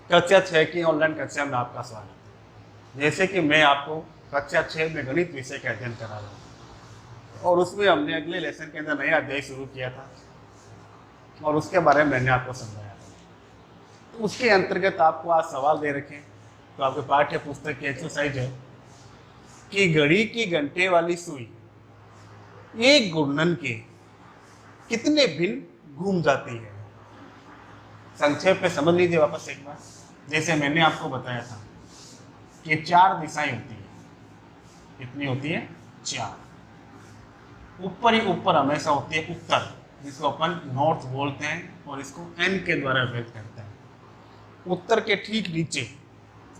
कक्षा 6 की ऑनलाइन कक्षा में आपका स्वागत है। जैसे कि मैं आपको कक्षा 6 में गणित विषय का अध्ययन करा रहा हूँ और उसमें हमने अगले लेसन के अंदर नया अध्याय शुरू किया था और उसके बारे में मैंने आपको समझाया था। तो उसके अंतर्गत आपको आज सवाल दे रखे, तो आपके पाठ्य पुस्तक की एक्सरसाइज है कि घड़ी की घंटे वाली सुई एक घूर्णन के कितने भिन्न घूम जाती है। संक्षेप में समझ लीजिए वापस एक बार। जैसे मैंने आपको बताया था कि 4 दिशाएं होती है। कितनी होती है? 4। ऊपर ही ऊपर हमेशा होती है उत्तर, जिसको अपन नॉर्थ बोलते हैं और इसको एन के द्वारा व्यक्त करते हैं। उत्तर के ठीक नीचे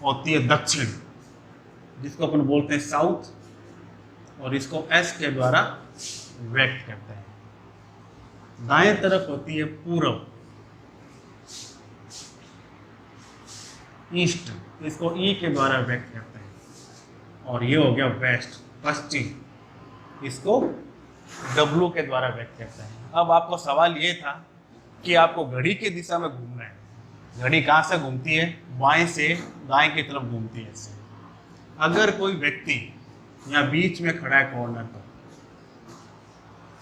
होती है दक्षिण, जिसको अपन बोलते हैं साउथ और इसको एस के द्वारा व्यक्त करते हैं। दाएं तरफ होती है पूर्व, ईस्ट, इसको ई के द्वारा व्यक्त करते हैं। और ये हो गया वेस्ट, पश्चिम, इसको डब्लू के द्वारा व्यक्त करते हैं। अब आपको सवाल ये था कि आपको घड़ी की दिशा में घूमना है। घड़ी कहाँ से घूमती है? बाएं से दाएं की तरफ घूमती है। इससे अगर कोई व्यक्ति यहाँ बीच में खड़ा है कॉर्नर पर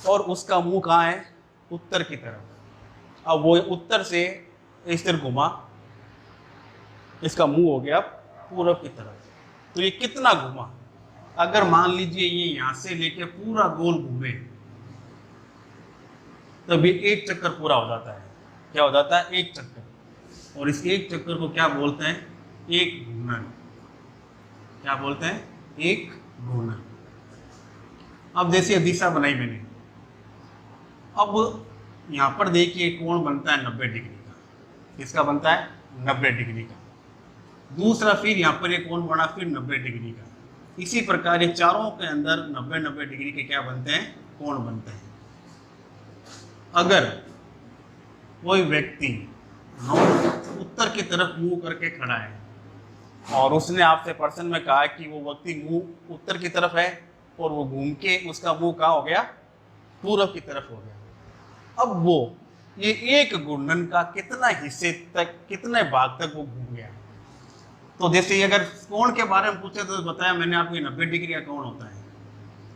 और उसका मुंह कहाँ है? उत्तर की तरफ। अब वो उत्तर से इस तरह घुमा, इसका मुंह हो गया पूरब की तरफ। तो ये कितना घुमा? अगर मान लीजिए ये यहां से लेके पूरा गोल घूमे तब ये एक चक्कर पूरा हो जाता है। क्या हो जाता है? एक चक्कर। और इस एक चक्कर को क्या बोलते हैं? एक घूर्णन। क्या बोलते हैं? एक घूर्णन। अब जैसे दिशा बनाई मैंने, अब यहां पर देखिए कोण बनता है 90 डिग्री का। किसका बनता है? 90 डिग्री का। दूसरा फिर यहाँ पर एक कोण बना फिर 90 डिग्री का। इसी प्रकार ये चारों के अंदर 90-90 डिग्री के क्या बनते हैं? कोण बनते हैं। अगर कोई व्यक्ति उत्तर की तरफ मुंह करके खड़ा है और उसने आपसे प्रश्न में कहा कि वो व्यक्ति मुंह उत्तर की तरफ है और वो घूम के उसका मुंह कहाँ हो गया? पूरब की तरफ हो गया। अब वो ये एक घूर्णन का कितना हिस्से तक, कितने भाग तक वो घूम गया? तो जैसे अगर कोण के बारे में पूछे तो बताया मैंने आपको 90 डिग्री का कोण होता है।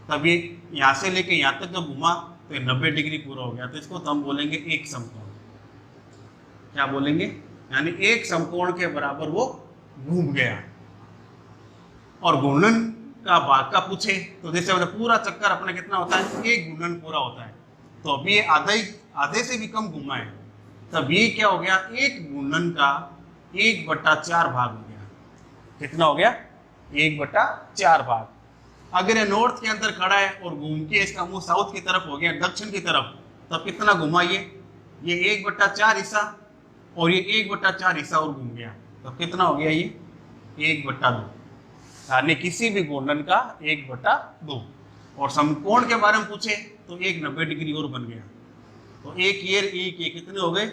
तब ये यहाँ से लेके यहाँ तक जब घुमा तो 90 डिग्री पूरा हो गया। तो इसको तो हम बोलेंगे एक समकोण। क्या बोलेंगे? यानी एक समकोण के बराबर वो घूम गया। और घूर्णन का भाग का पूछे तो जैसे मतलब पूरा चक्कर अपने कितना होता है? एक घूर्णन पूरा होता है। तो अभी ये आधे से भी कम घूमा है। तब ये क्या हो गया? एक घूर्णन का 1/4 भाग हो गया। कितना हो गया? 1/4 भाग। अगर ये नॉर्थ के अंदर खड़ा है और घूम के इसका मुंह साउथ की तरफ हो गया, दक्षिण की तरफ, तब कितना घुमा? ये 1/4 हिस्सा और ये 1/4 हिस्सा और घूम गया। तब कितना हो गया? ये 1/2। यानी किसी भी घूर्णन का 1/2। और समकोण के बारे में पूछे तो एक 90 डिग्री और बन गया। तो एक ये कितने हो गए?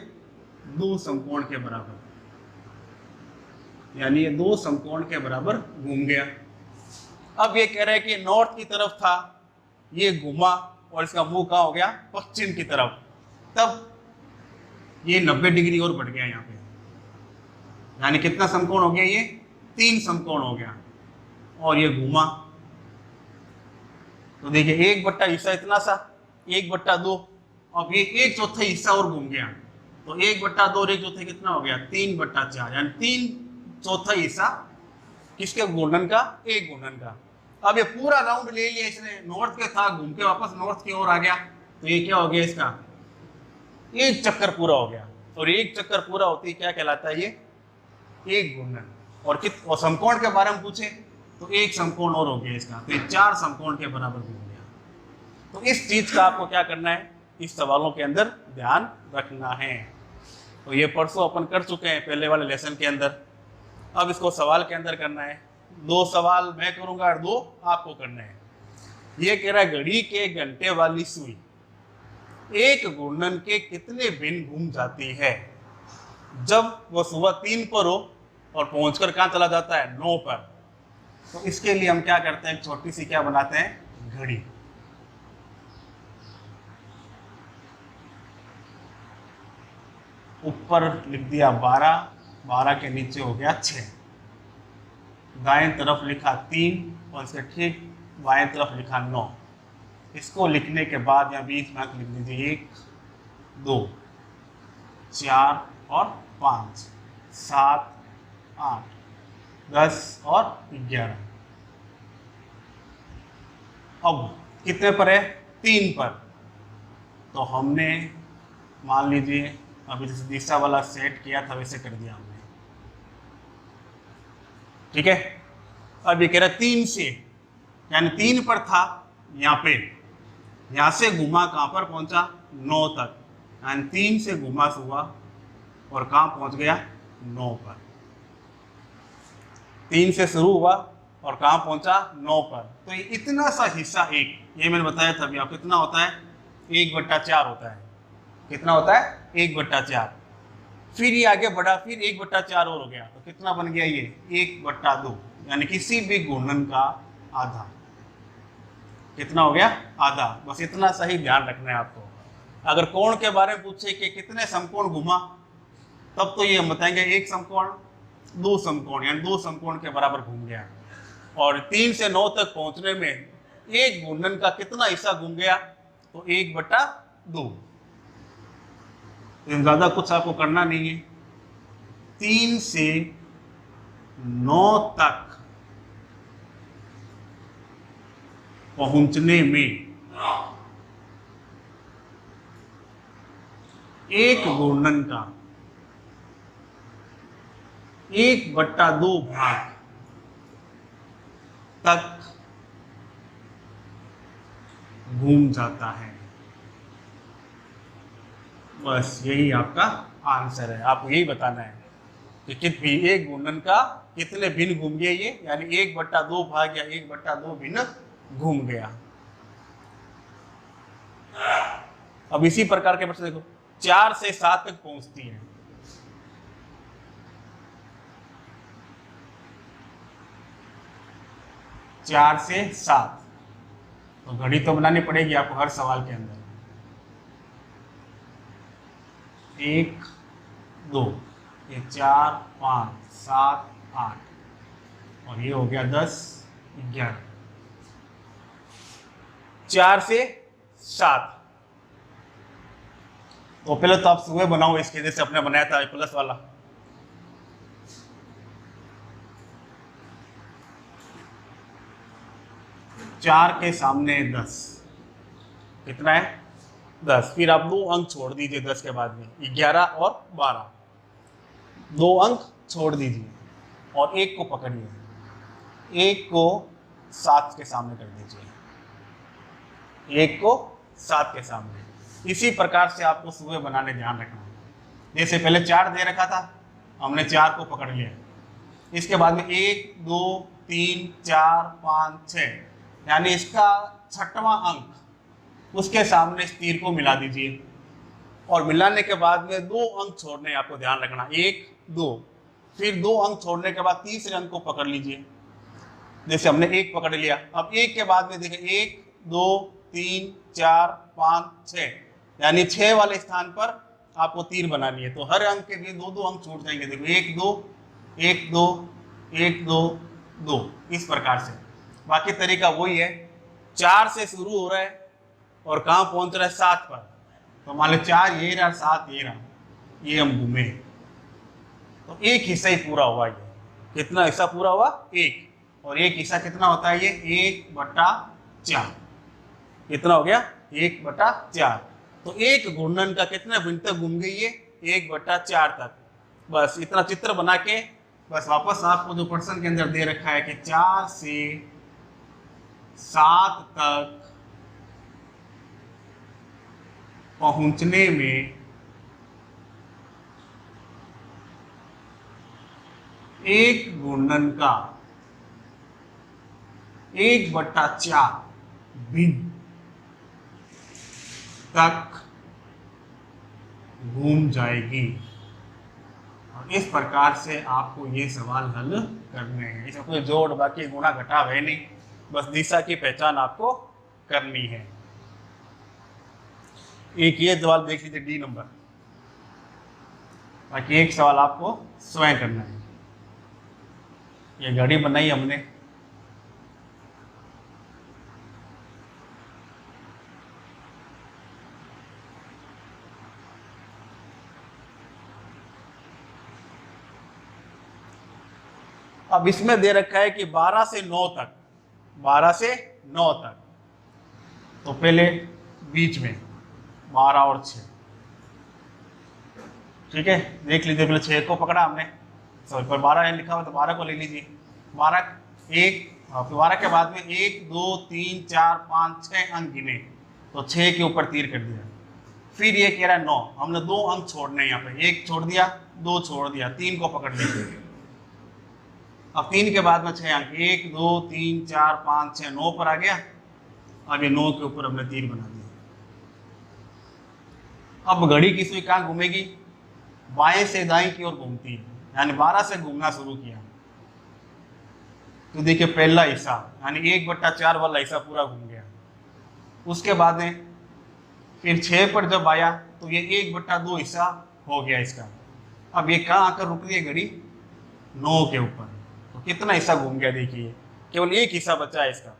2 समकोण के बराबर। यानी ये 2 समकोण के बराबर घूम गया। अब ये कह रहे हैं कि नॉर्थ की तरफ था, ये घूमा और इसका मुंह कहाँ हो गया? पश्चिम की तरफ। तब ये 90 डिग्री और बढ़ गया यहाँ पे। यानी कितना समकोण हो गया? ये 3 समकोण हो गया। और ये घूमा तो देखिए 1/2 हिस्सा इतना सा, 1/2। अब ये 1/4 हिस्सा और घूम गया। तो 1/2 और 1/4 कितना हो गया? 3/4। यानी 3/4 हिस्सा किसके घूर्णन का? एक घूर्णन का। अब ये पूरा राउंड ले लिया इसने, नॉर्थ के था, घूम के वापस नॉर्थ की ओर आ गया। तो ये क्या हो गया? इसका एक चक्कर पूरा हो गया। और एक चक्कर पूरा होती क्या कहलाता है? ये एक घूर्णन। और समकोण के बारे में पूछे तो एक समकोण और हो गया इसका। तो ये 4 समकोण के बराबर घूम गया। तो इस चीज का आपको क्या करना है? इस सवालों के अंदर ध्यान रखना है। तो ये परसों अपन कर चुके हैं पहले वाले लेसन के अंदर। अब इसको सवाल के अंदर करना है। 2 सवाल मैं करूंगा और 2 आपको करने हैं। ये कह रहा है घड़ी के घंटे वाली सुई एक घूर्णन के कितने भिन्न घूम जाती है जब वो सुबह 3 पर हो और पहुंचकर कहां चला जाता है? 9 पर। तो इसके लिए हम क्या करते हैं? छोटी सी क्या बनाते हैं? घड़ी। ऊपर लिख दिया 12, 12 के नीचे हो गया 6। दाएं तरफ लिखा 3 और इसके ठीक बाएं तरफ लिखा 9। इसको लिखने के बाद यहाँ बीच में लिख दीजिए 1 2 4 और 5 7 8 10 और 11। अब कितने पर है? 3 पर। तो हमने मान लीजिए अभी जैसे दिशा वाला सेट किया था वैसे कर दिया हमने, ठीक है। अब ये कह रहा 3 से, यानी 3 पर था यहाँ पे, यहाँ से घुमा कहाँ पर पहुंचा? 9 तक, यानी 3 से घुमा हुआ और कहाँ पहुंच गया? 9 पर। 3 से शुरू हुआ और कहाँ पहुंचा? 9 पर। तो ये इतना सा हिस्सा एक, ये मैंने बताया था अभी आपको, कितना होता है? 1/4 होता है। कितना होता है? 1/4। फिर ये आगे बढ़ा, फिर 1/4 और हो गया, तो कितना बन गया ये? 1/2, यानी किसी भी गुणन का आधा। कितना हो गया? आधा। बस इतना सही ध्यान रखना है आपको। अगर कोण के बारे में पूछे कि कितने समकोण घुमा, तब तो ये हम बताएंगे 1 समकोण 2 समकोण, यानी 2 समकोण के बराबर घूम गया। और 3 से 9 तक पहुंचने में एक घूर्णन का कितना हिस्सा घूम गया? तो 1/2। ज्यादा कुछ आपको करना नहीं है। 3 से 9 तक पहुंचने में एक घूर्णन का 1/2 भाग तक घूम जाता है। बस यही आपका आंसर है। आपको यही बताना है कि कितनी एक घूर्णन का कितने भिन्न घूम गया ये, यानी 1/2 भाग या 1/2 भिन्न घूम गया। अब इसी प्रकार के प्रश्न देखो, 4 से 7 तक पहुंचती है। चार से 7, तो घड़ी तो बनानी पड़ेगी आपको हर सवाल के अंदर। 1 2 ये 4 5 7 8 और ये हो गया 10 11। 4 से 7, तो पहले तो आप सुबह बनाओ इसके जैसे अपने बनाया था प्लस वाला। चार के सामने 10, कितना है? 10। फिर आप 2 अंक छोड़ दीजिए 10 के बाद में, 11 और 12, 2 अंक छोड़ दीजिए और 1 को पकड़िए, 1 को 7 के सामने कर दीजिए, 1 को 7 के सामने। इसी प्रकार से आपको सुबह बनाने ध्यान रखना है। जैसे पहले 4 दे रखा था, हमने 4 को पकड़ लिया, इसके बाद में 1 2 3 4 5 6, यानी इसका 6वां अंक उसके सामने इस तीर को मिला दीजिए और मिलाने के बाद में 2 अंक छोड़ने आपको ध्यान रखना, 1 2, फिर 2 अंक छोड़ने के बाद तीसरे अंक को पकड़ लीजिए। जैसे हमने 1 पकड़ लिया, अब 1 के बाद में देखिए 1 2 3 4 5 6, यानी 6 वाले स्थान पर आपको तीर बनानी है। तो हर अंक के लिए 2 अंक छूट जाएंगे। देखो 1 2 1 2 1 2 2, इस प्रकार से। बाकी तरीका वही है, 4 से शुरू हो रहा है और कहाँ पहुंच रहा है? 7 पर। तो मान लो 4 ये रहा, 7 ये रहा, ये हम घूमे, तो एक हिस्सा ही पूरा हुआ। ये कितना हिस्सा पूरा हुआ? 1। और एक हिस्सा कितना होता है? ये 1/4। कितना हो गया? 1/4। तो एक घूर्णन का कितना भिन्न तक घूम गई ये? 1/4 तक। बस इतना चित्र बना के बस वापस आपको जो प्रश्न के अंदर दे रखा है कि 4 से 7 तक पहुंचने में एक घूर्णन का 1/4 भिन्न तक घूम जाएगी। और इस प्रकार से आपको ये सवाल हल करने हैं। इसमें कोई जोड़ बाकी गुणा घटाव है नहीं, बस दिशा की पहचान आपको करनी है। एक ये सवाल देख लीजिए, डी नंबर। बाकी एक सवाल आपको स्वयं करना है। ये घड़ी बनाई हमने, अब इसमें दे रखा है कि 12 से 9 तक, 12 से 9 तक, तो पहले बीच में 12 और 6, ठीक है, देख लीजिए। पहले 6 को पकड़ा हमने, सॉरी पर 12 लिखा हुआ तो 12 को ले लीजिए। 12 फिर 12 के बाद में 1 2 3 4 5 6 अंक गिने, तो 6 के ऊपर तीर कर दिया। फिर ये कह रहा है 9, हमने 2 अंक छोड़ने हैं यहाँ पे, 1 छोड़ दिया, 2 छोड़ दिया, 3 को पकड़ लिया। अब 3 के बाद में 6 अंक, 1 2 3 4 5 6, 9 पर आ गया। अब ये 9 के ऊपर हमने तीर बना दिया। अब घड़ी की सुई कहाँ घूमेगी? बाएं से दाएं की ओर घूमती है, यानी 12 से घूमना शुरू किया तो देखिए पहला हिस्सा यानी 1/4 वाला हिस्सा पूरा घूम गया। उसके बाद में फिर 6 पर जब आया तो ये 1/2 हिस्सा हो गया इसका। अब ये कहाँ आकर रुक रही है घड़ी? 9 के ऊपर। तो कितना हिस्सा घूम गया देखिए, केवल एक हिस्सा बचा है इसका।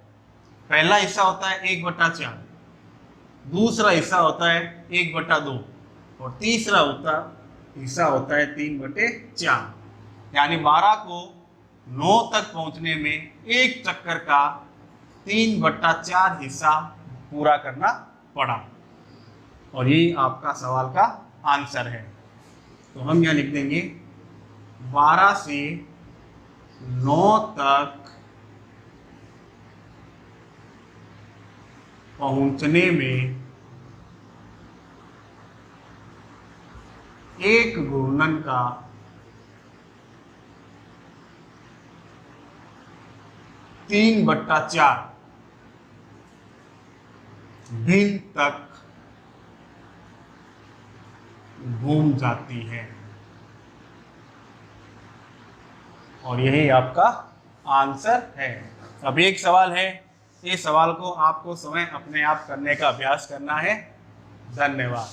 पहला हिस्सा होता है 1/4, दूसरा हिस्सा होता है 1/2 और तीसरा हिस्सा होता है 3/4। यानी 12 को 9 तक पहुंचने में एक चक्कर का 3/4 हिस्सा पूरा करना पड़ा। और ये आपका सवाल का आंसर है। तो हम यहाँ लिख देंगे 12 से 9 तक पहुंचने में एक घूर्णन का 3/4 दिन तक घूम जाती है। और यही आपका आंसर है। अब एक सवाल है, इस सवाल को आपको स्वयं अपने आप करने का अभ्यास करना है। धन्यवाद।